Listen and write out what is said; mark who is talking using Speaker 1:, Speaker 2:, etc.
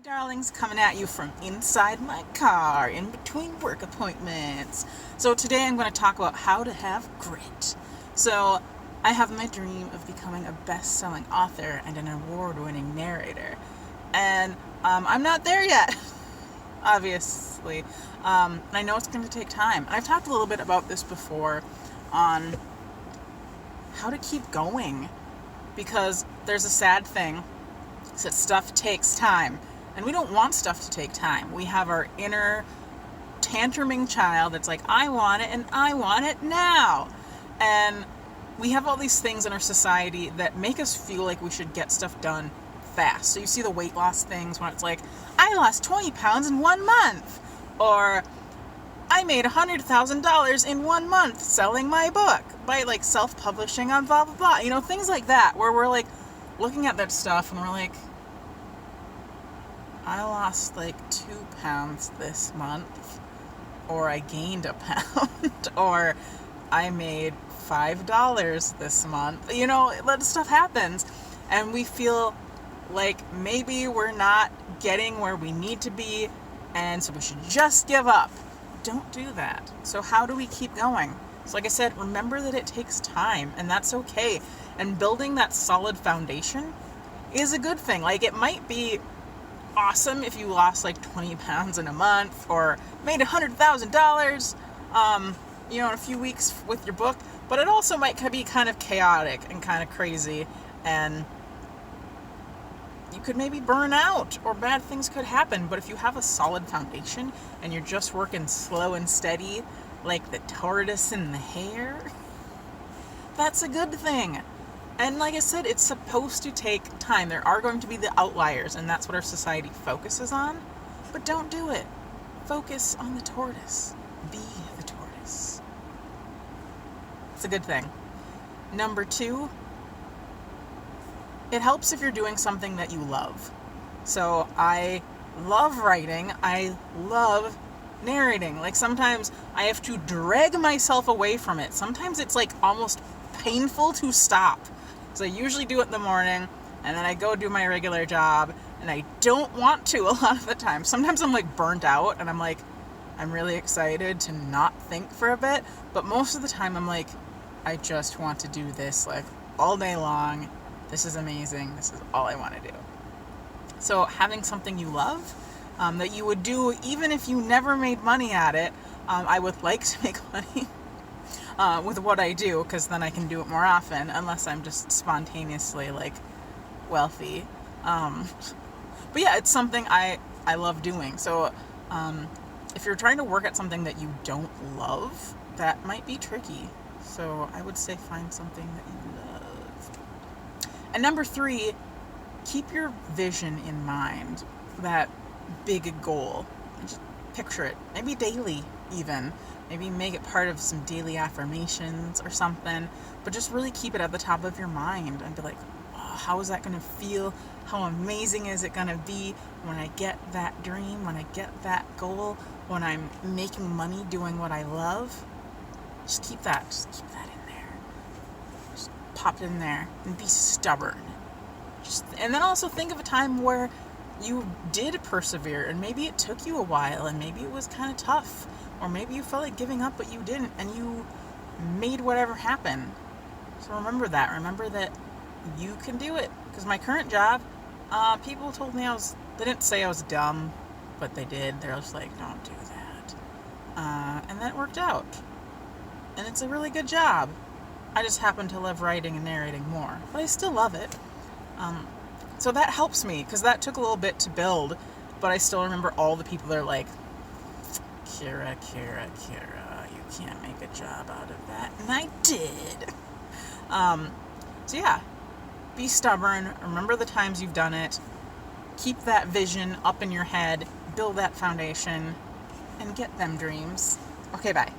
Speaker 1: Darlings, coming at you from inside my car in between work appointments. So today I'm going to talk about how to have grit. So I have my dream of becoming a best-selling author and an award-winning narrator. And I'm not there yet, obviously. I know it's going to take time. And I've talked a little bit about this before on how to keep going. Because there's a sad thing, is that stuff takes time. And we don't want stuff to take time. We have our inner tantruming child that's like, I want it and I want it now. And we have all these things in our society that make us feel like we should get stuff done fast. So you see the weight loss things when it's like, I lost 20 pounds in 1 month. Or I made $100,000 in 1 month selling my book by like self-publishing on blah, blah, blah. You know, things like that where we're like looking at that stuff and we're like, I lost like 2 pounds this month, or I gained a pound, or I made $5 this month. You know, that stuff happens, and we feel like maybe we're not getting where we need to be, and so we should just give up. Don't do that. So how do we keep going? So like I said, remember that it takes time, and that's okay. And building that solid foundation is a good thing. Like, it might be awesome if you lost like 20 pounds in a month or made $100,000 in a few weeks with your book, but it also might be kind of chaotic and kind of crazy, and you could maybe burn out or bad things could happen. But if you have a solid foundation and you're just working slow and steady like the tortoise in the hare, that's a good thing. And like I said, it's supposed to take time. There are going to be the outliers, and that's what our society focuses on. But don't do it. Focus on the tortoise. Be the tortoise. It's a good thing. Number 2, it helps if you're doing something that you love. So I love writing. I love narrating. Like, sometimes I have to drag myself away from it. Sometimes it's like almost painful to stop. So I usually do it in the morning, and then I go do my regular job, and I don't want to a lot of the time. Sometimes I'm like burnt out, and I'm like, I'm really excited to not think for a bit, but most of the time I'm like, I just want to do this like all day long. This is amazing. This is all I want to do. So having something you love, that you would do even if you never made money at it, I would like to make money with what I do, because then I can do it more often, unless I'm just spontaneously like wealthy. But yeah, it's something I love doing. So if you're trying to work at something that you don't love, that might be tricky. So I would say find something that you love. And number 3, keep your vision in mind, that big goal. Just picture it, maybe daily even. Maybe make it part of some daily affirmations or something, but just really keep it at the top of your mind and be like, oh, how is that going to feel? How amazing is it going to be when I get that dream, when I get that goal, when I'm making money doing what I love? Just keep that in there. Just pop it in there and be stubborn. And then also think of a time where you did persevere, and maybe it took you a while, and maybe it was kind of tough, or maybe you felt like giving up, but you didn't, and you made whatever happen. So remember that. Remember that you can do it. Because my current job, people told me they didn't say I was dumb, but they did. They're just like, don't do that. And that worked out. And it's a really good job. I just happen to love writing and narrating more, but I still love it. So that helps me, because that took a little bit to build, but I still remember all the people that are like, Kira, you can't make a job out of that. And I did. So yeah, be stubborn. Remember the times you've done it. Keep that vision up in your head. Build that foundation. And get them dreams. Okay, bye.